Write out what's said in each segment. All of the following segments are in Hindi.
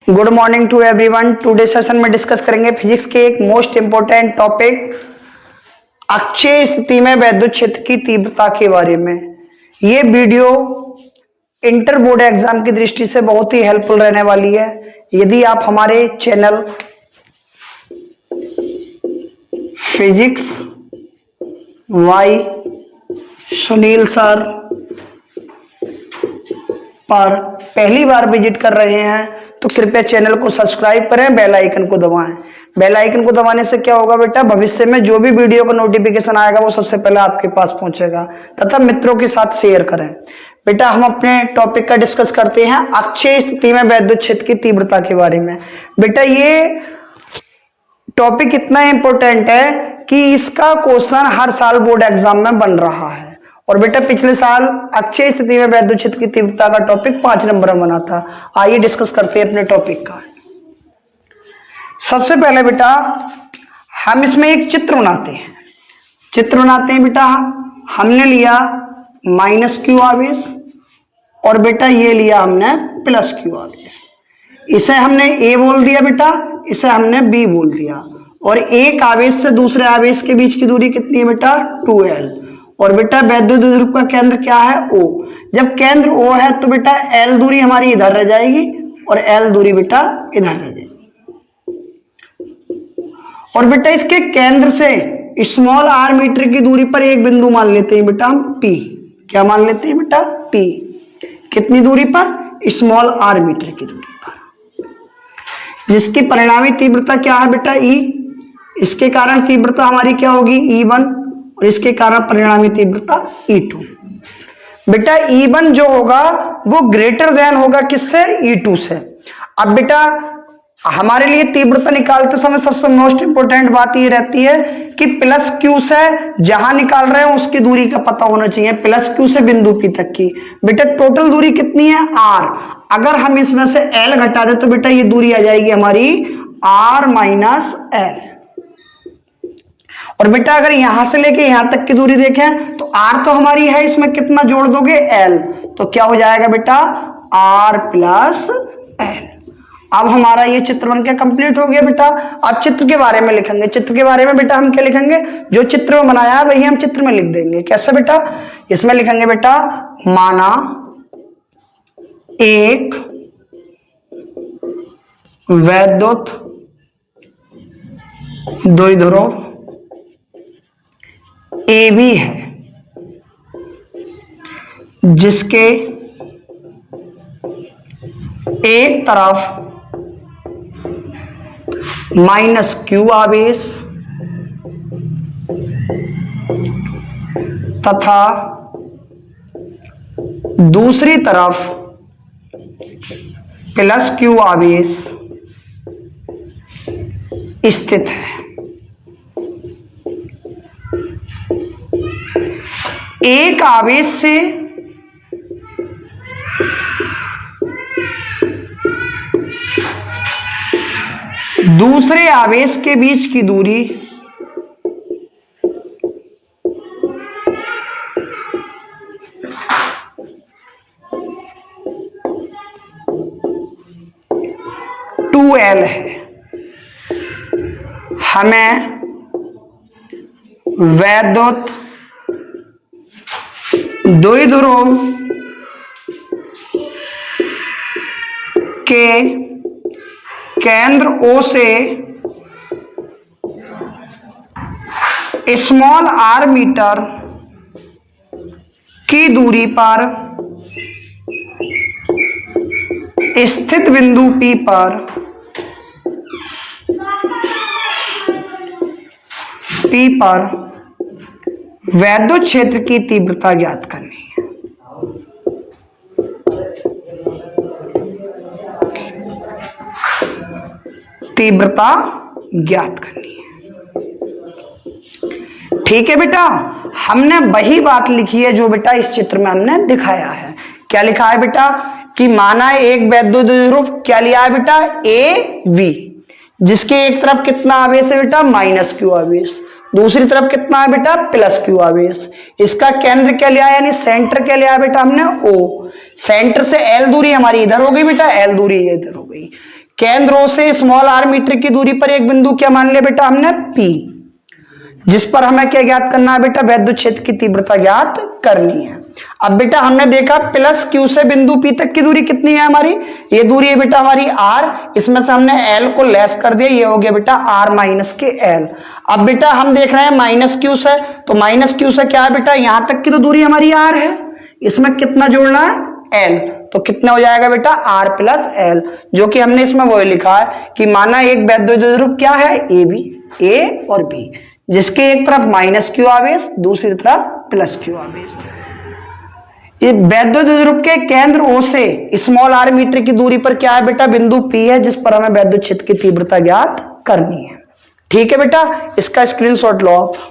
Good morning to everyone. Today session में डिस्कस करेंगे फिजिक्स के एक मोस्ट इंपोर्टेंट टॉपिक अक्षीय स्थिति में वैद्युत क्षेत्र की तीव्रता के बारे में। ये वीडियो इंटर बोर्ड एग्जाम की दृष्टि से बहुत ही हेल्पफुल रहने वाली है। यदि आप हमारे channel physics by Sunil sir पर पहली बार विजिट कर रहे हैं तो कृपया चैनल को सब्सक्राइब करें, बेल आइकन को दबाएं। बेल आइकन को दबाने से क्या होगा बेटा, भविष्य में जो भी वीडियो का नोटिफिकेशन आएगा वो सबसे पहले आपके पास पहुंचेगा। तथा मित्रों के साथ शेयर करें। बेटा हम अपने टॉपिक का डिस्कस करते हैं अक्षीय स्थिति में वैद्युत क्षेत्र की तीव्रता के बारे में। बेटा ये टॉपिक इतना इंपॉर्टेंट है कि इसका क्वेश्चन हर साल बोर्ड एग्जाम में बन रहा है। और बेटा पिछले साल अक्षीय स्थिति में वैद्युत क्षेत्र की तीव्रता का टॉपिक 5 नंबर में बना था। आइए डिस्कस करते हैं अपने टॉपिक का। सबसे पहले बेटा हम इसमें एक चित्र बनाते हैं बेटा। हमने लिया -q आवेश और बेटा ये लिया हमने +q आवेश। इसे हमने a बोल दिया बेटा, इसे हमने b बोल दिया। और एक आवेश से दूसरे आवेश के बीच की दूरी कितनी है बेटा, 2l। और बेटा वैद्युत ध्रुव का केंद्र क्या है, O। जब केंद्र O है तो बेटा L दूरी हमारी इधर रह जाएगी और L दूरी बेटा इधर रह जाएगी। और बेटा इसके केंद्र से स्मॉल r मीटर की दूरी पर एक बिंदु मान लेते हैं बेटा हम P। क्या मान लेते हैं बेटा, P। कितनी दूरी पर, स्मॉल r मीटर की दूरी पर, जिसकी परिणामी तीव्रता क्या है बेटा, E। इसके कारण तीव्रता हमारी क्या होगी, E1। और इसके कारण परिणामी तीव्रता E2। बेटा E1 जो होगा वो ग्रेटर देन होगा किससे, E2 से। अब बेटा हमारे लिए तीव्रता निकालते समय सबसे मोस्ट इंपोर्टेंट बात ये रहती है कि +q से जहां निकाल रहे हैं उसकी दूरी का पता होना चाहिए, +q से बिंदु P तक की। बेटा टोटल दूरी कितनी है, r। अगर हम इसमें से l घटा दे तो बेटा ये दूरी आ जाएगी हमारी r - l। और बेटा अगर यहां से लेके यहां तक की दूरी देखें तो r तो हमारी है, इसमें कितना जोड़ दोगे, l। तो क्या हो जाएगा बेटा, r + l। अब हमारा ये चित्र बन के कंप्लीट हो गया बेटा। अब चित्र के बारे में लिखेंगे। चित्र के बारे में बेटा हम क्या लिखेंगे, जो चित्र में बनाया है वही हम चित्र में लिख देंगे। कैसे बेटा, इसमें लिखेंगे बेटा, माना एक वैद्युत द्विध्रुव AB है जिसके एक तरफ -q आवेश तथा दूसरी तरफ +q आवेश स्थित है। एक आवेश से दूसरे आवेश के बीच की दूरी l है। हमें वैद्युत द्विध्रुव के केंद्र O से स्मॉल r मीटर की दूरी पर स्थित बिंदु P पर वैद्युत क्षेत्र की तीव्रता ज्ञात करनी है। तीव्रता ज्ञात करनी है। ठीक है बेटा, हमने वही बात लिखी है जो बेटा इस चित्र में हमने दिखाया है। क्या लिखा है बेटा, कि माना एक वैद्युत द्विध्रुव, क्या लिया है बेटा, AB, जिसके एक तरफ कितना आवेश है बेटा, -q आवेश, दूसरी तरफ कितना है बेटा, +q आवेश। इसका केंद्र क्या लिया, यानी सेंटर क्या लिया बेटा हमने, O। सेंटर से L दूरी हमारी इधर हो गई बेटा, L दूरी इधर हो गई। केंद्र O से स्मॉल r मीटर की दूरी पर एक बिंदु क्या मान लिया बेटा हमने P, जिस पर हमें क्या ज्ञात करना है बेटा, वैद्युत क्षेत्र की तीव्रता ज्ञात करनी है। अब बेटा हमने देखा प्लस Q से बिंदु P तक की दूरी कितनी है हमारी, ये दूरी है बेटा हमारी R, इसमें से हमने L को लेस कर दिया, ये हो गया बेटा R माइनस के L। अब बेटा हम देख रहे हैं माइनस Q से, तो माइनस Q से क्या है बेटा, यहां तक की तो दूरी हमारी R है, इसमें कितना जोड़ना है L, तो कितना हो जाएगा बेटा R प्लस L, जो कि हमने इसमें वो लिखा है कि माना एक वैद्युत ध्रुव क्या है A और B, जिसके एक तरफ माइनस Q आवेश, दूसरी तरफ प्लस Q आवेश। ये वैद्युत ध्रुव के केंद्र O से स्मॉल r मीटर की दूरी पर क्या है बेटा, बिंदु P है, जिस पर हमें वैद्युत क्षेत्र की तीव्रता ज्ञात करनी है। ठीक है बेटा, इसका स्क्रीनशॉट लो आप।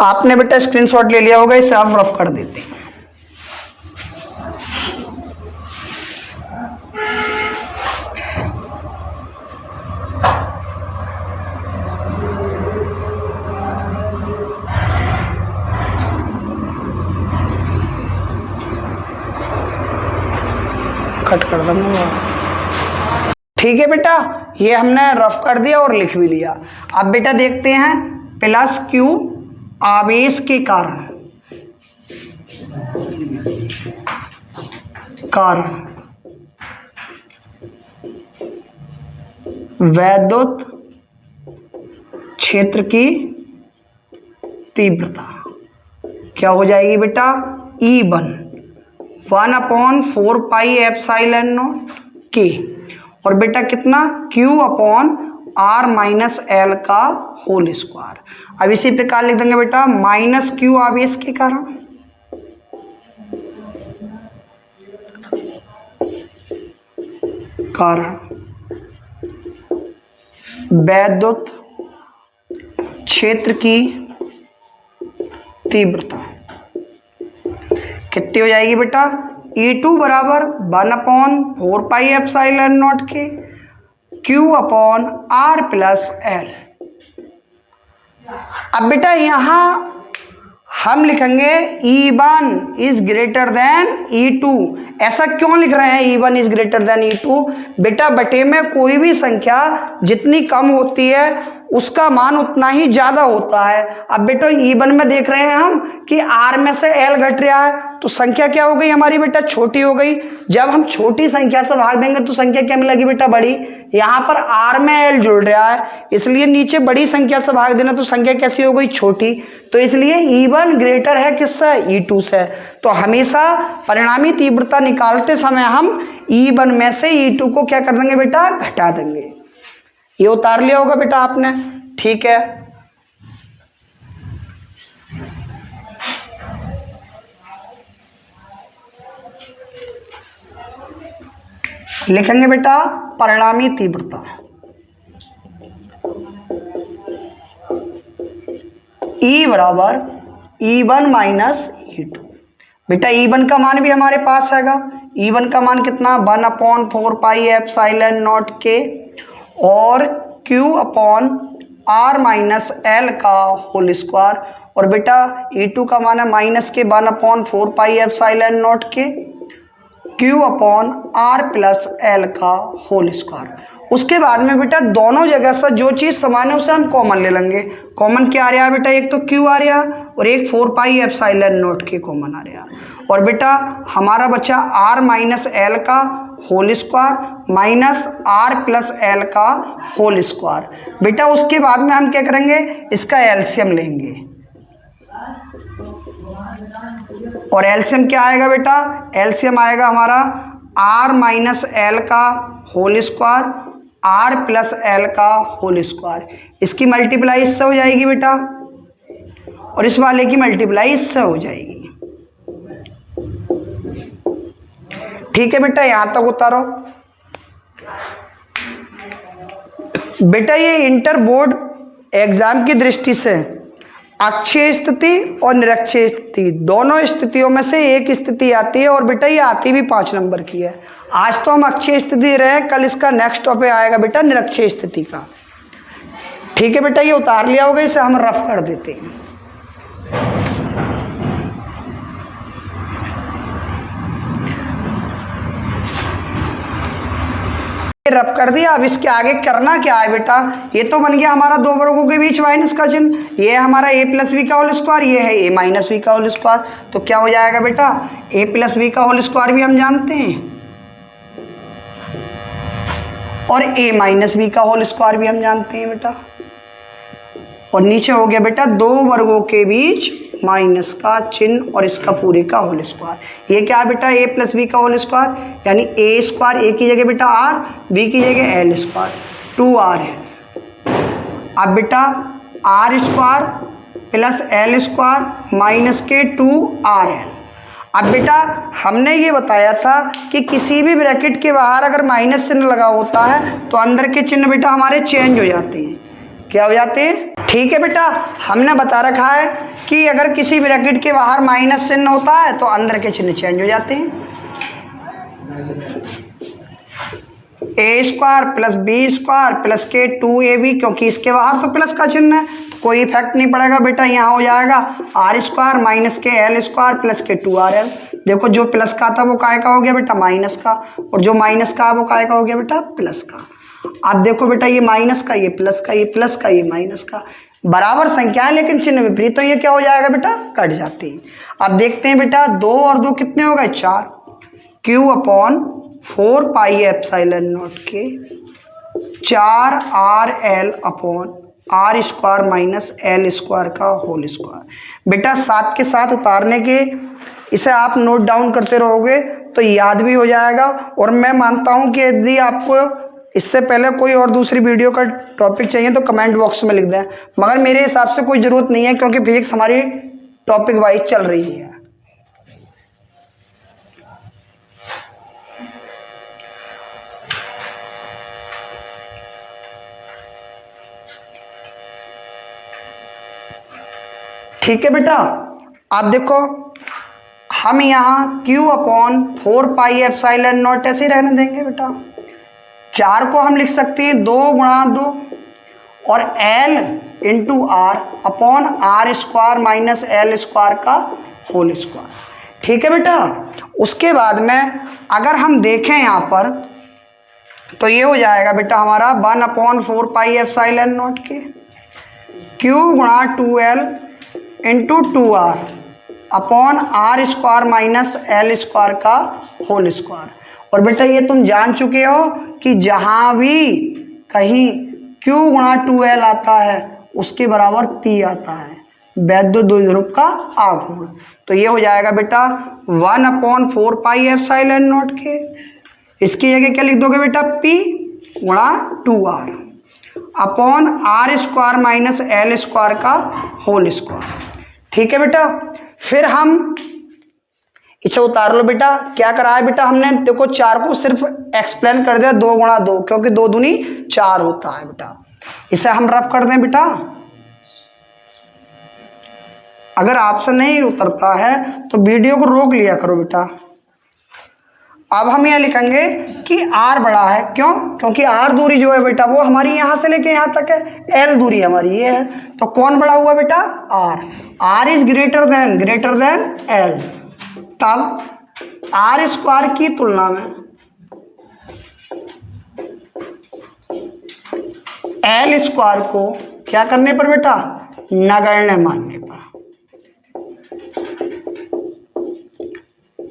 आपने बेटा स्क्रीनशॉट ले लिया होगा, इसे आप रफ कर देते हैं। कट कर दूंगा। ठीक है बेटा, ये हमने रफ कर दिया और लिख भी लिया। अब बेटा देखते हैं प्लस Q आवेश के कारण वैद्युत क्षेत्र की तीव्रता क्या हो जाएगी बेटा, E1 1/4 pi epsilon not K, और बेटा कितना Q upon R minus L का होल स्क्वायर। अब इसी प्रकार लिख देंगे बेटा माइनस Q आवेश के कारण वैद्युत क्षेत्र की तीव्रता कितनी हो जाएगी बेटा, E2 बराबर 1/4 पाई एप्सिलॉन नॉट के Q upon R plus L। अब बेटा यहां हम लिखेंगे E1 is greater than E2। ऐसा क्यों लिख रहे हैं E1 is greater than E2? बेटा बटे में कोई भी संख्या जितनी कम होती है उसका मान उतना ही ज्यादा होता है। अब बेटा E1 में देख रहे हैं हम कि R में से L घट रहा है, तो संख्या क्या हो गई हमारी बेटा, छोटी हो गई। जब हम छोटी संख्या से भाग देंगे तो संख्या क्या मिलेगी बेटा, बड़ी। यहाँ पर R में L जुड़ रहा है, इसलिए नीचे बड़ी संख्या से भाग देना तो संख्या कैसी हो गई, छोटी। तो इसलिए E1 ग्रेटर है किससे, E2 से। तो हमेशा परिणामी तीव्रता निकालते समय हम E1 में से E2 को क्या कर देंगे बेटा, घटा देंगे। ये उतार लिया होगा बेटा आपने, ठीक है। लिखेंगे बेटा परिणामी तीव्रता E बराबर E1 माइनस E2। बेटा E1 का मान भी हमारे पास हैगा, E1 का मान कितना 1/4 पाई एप्सिलॉन नॉट के और Q upon R minus L का होल स्क्वायर, और बेटा E2 का मान है माइनस के 1/4 पाई एप्सिलॉन नॉट के Q upon R plus L का होल स्क्वायर। उसके बाद में बेटा दोनों जगह से जो चीज समान है उसे हम कॉमन ले लेंगे। कॉमन क्या आ रहा है बेटा, एक तो Q आ रहा और एक 4 पाई एप्सिलॉन नॉट के कॉमन आ रहा, और बेटा हमारा बचा R माइनस L का whole square minus R plus L का होल स्क्वायर। बेटा उसके बाद में हम क्या करेंगे, इसका एलसीएम लेंगे, और एलसीएम क्या आएगा बेटा, एलसीएम आएगा हमारा R माइनस L का whole square R plus L का होल स्क्वायर। इसकी मल्टीप्लाई इससे हो जाएगी बेटा, और इस वाले की मल्टीप्लाई इससे हो जाएगी। ठीक है बेटा, यहां तक उतारो। बेटा ये इंटर बोर्ड एग्जाम की दृष्टि से अक्षीय स्थिति और निरक्षीय स्थिति दोनों स्थितियों में से एक स्थिति आती है, और बेटा ये आती भी 5 नंबर की है। आज तो हम अक्षीय स्थिति रहे, कल इसका नेक्स्ट टॉपिक आएगा बेटा निरक्षीय स्थिति का। ठीक है बेटा, ये उतार लिया होगा, इसे हम रफ कर देते हैं। रब कर दिया। अब इसके आगे करना क्या है बेटा, ये तो बन गया हमारा दो वर्गों के बीच माइनस का चिन्ह, ये हमारा a प्लस बी का होल स्क्वायर, ये है a माइनस बी का होल स्क्वायर। तो क्या हो जाएगा बेटा, a प्लस बी का होल स्क्वायर भी हम जानते हैं और a माइनस बी का होल स्क्वायर भी हम जानते हैं बेटा। और नीचे हो गया बेटा दो वर्गों के बीच माइनस का चिन्ह और इसका पूरे का होल स्क्वायर। ये क्या है बेटा, a प्लस बी का होल स्क्वायर, यानी a स्क्वायर, a की जगह बेटा r, b की जगह l स्क्वायर, 2r है। अब बेटा r square plus l square minus के 2rl। अब बेटा हमने ये बताया था कि किसी भी ब्रैकेट के बाहर अगर माइनस चिन्ह लगा होता है तो अंदर के चिन्ह बेटा हमारे चेंज हो जाते हैं। क्या हो जाते हैं, ठीक है बेटा। हमने बता रखा है कि अगर किसी ब्रैकेट के बाहर माइनस चिन्ह होता है तो अंदर के चिन्ह चेंज हो जाते हैं। a square plus b square plus के 2ab, क्योंकि इसके बाहर तो प्लस का चिन्ह है तो कोई इफेक्ट नहीं पड़ेगा बेटा। यहाँ हो जाएगा r स्क्वायर माइनस के l स्क्वायर प्लस के 2rl। देखो जो प्लस का था वो काय का हो गया बेटा, माइनस का, और जो माइनस का वो काय का हो गया बेटा, प्लस का। अब देखो बेटा ये माइनस का, ये प्लस का, ये प्लस का, ये माइनस का, बराबर संख्या है लेकिन चिन्ह विपरीत, तो ये क्या हो जाएगा बेटा, कट जाती है। अब देखते हैं बेटा 2 और 2 कितने हो गए, 4, q upon 4 pi epsilon naught के 4rl upon r square minus l square का होल स्क्वायर। बेटा साथ के साथ उतारने के इसे आप नोट डाउन करते रहोगे तो याद भी हो जाएगा। और मैं मानता हूं कि यदि आपको इससे पहले कोई और दूसरी वीडियो का टॉपिक चाहिए तो कमेंट बॉक्स में लिख दें, मगर मेरे हिसाब से कोई ज़रूरत नहीं है क्योंकि फिजिक्स हमारी टॉपिक वाइज चल रही है। ठीक है बेटा। आप देखो हम यहाँ q upon 4 pi epsilon not ऐसे ही रहने देंगे बेटा। 4 को हम लिख सकते हैं 2 गुणा 2 और l into r upon r square minus l square का होल स्क्वायर। ठीक है बेटा। उसके बाद में अगर हम देखें यहाँ पर तो ये हो जाएगा बेटा हमारा 1 अपॉन 4 पाई एप्सिलॉन नॉट के q गुणा 2l into 2r upon r square minus l square का होल स्क्वायर। और बेटा ये तुम जान चुके हो कि जहां भी कहीं q गुणा 2l आता है उसके बराबर p आता है, वैद्य द्विध्रुव का आघूर्ण। तो ये हो जाएगा बेटा 1 अपॉन 4 पाई एप्सिलॉन नॉट के, इसकी जगह क्या लिख दोगे बेटा, p गुणा 2r upon r square minus l square का होल स्क्वायर। ठीक है बेटा। फिर हम इसे उतार लो बेटा। क्या करा है बेटा हमने, देखो 4 को सिर्फ एक्सप्लेन कर दिया 2 गुणा 2, क्योंकि 2 दूनी 4 होता है बेटा। इसे हम रफ कर दें बेटा। अगर आपसे नहीं उतरता है तो वीडियो को रोक लिया करो बेटा। अब हम यह लिखेंगे कि r बड़ा है, क्यों, क्योंकि r दूरी जो है बेटा वो हमारी यहां से लेके यहां तक है, l दूरी हमारी ये है, तो कौन बड़ा हुआ बेटा, r is greater than l। तब r स्क्वायर की तुलना में l स्क्वायर को क्या करने पर बेटा, नगण्य मानने पर।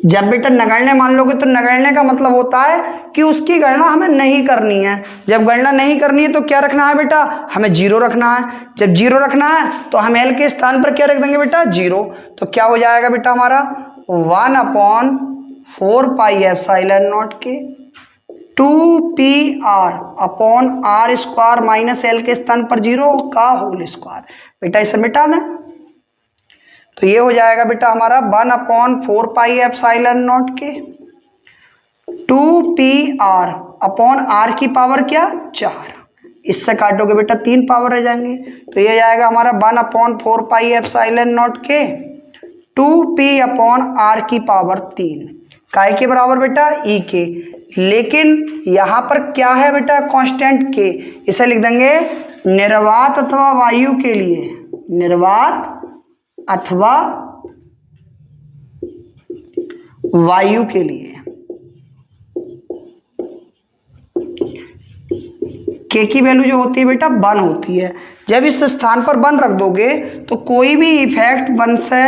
जब बेटा नगण्य मान लोगे तो नगण्य का मतलब होता है कि उसकी गणना हमें नहीं करनी है। जब गणना नहीं करनी है तो क्या रखना है बेटा, हमें 0 रखना है। जब 0 रखना है तो हम l के स्थान पर क्या रख देंगे बेटा, 0। तो क्या हो जाएगा बेटा हमारा 1 अपॉन 4 पाई एप्सिलॉन नॉट के 2pr upon r square minus l के स्थान पर 0 का होल स्क्वायर। बेटा इसे मिटा दें तो ये हो जाएगा बेटा हमारा 1 अपॉन 4 पाई एप्सिलॉन नॉट के 2pr अपॉन r की पावर क्या, 4। इससे काटोगे बेटा 3 पावर रह जाएंगे, तो ये जाएगा हमारा 1 अपॉन 4 पाई एप्सिलॉन नॉट के 2p अपॉन r की पावर 3, काय के बराबर बेटा, e के। लेकिन यहाँ पर क्या है बेटा, कांस्टेंट के। इसे लिख देंगे निर्वात अथवा वायु के लिए, निर्वात अथवा वायु के लिए। के की वैल्यू जो होती है बेटा 1 होती है। जब इस स्थान पर 1 रख दोगे तो कोई भी इफेक्ट 1 से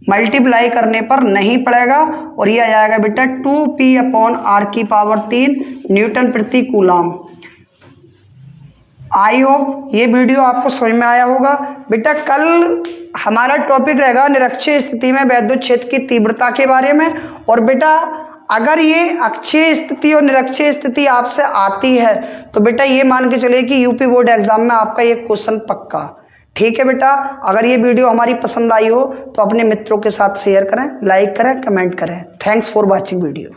मल्टीप्लाई करने पर नहीं पड़ेगा और ये आ जाएगा बेटा 2p/r³ न्यूटन प्रति कूलाम। आई होप ये वीडियो आपको समझ में आया होगा। बेटा कल हमारा टॉपिक रहेगा निरक्षीय स्थिति में वैद्युत क्षेत्र की तीव्रता के बारे में। और बेटा अगर ये अक्षीय स्थिति और निरक्षीय स्थिति आपसे आती है तो बेटा ये मान के चलिए कि यूपी बोर्ड एग्जाम में आपका ये क्वेश्चन पक्का। ठीक है बेटा, अगर ये वीडियो हमारी पसंद आई हो तो अपने मित्रों के साथ शेयर करें, लाइक करें, कमेंट करें। Thanks for watching video.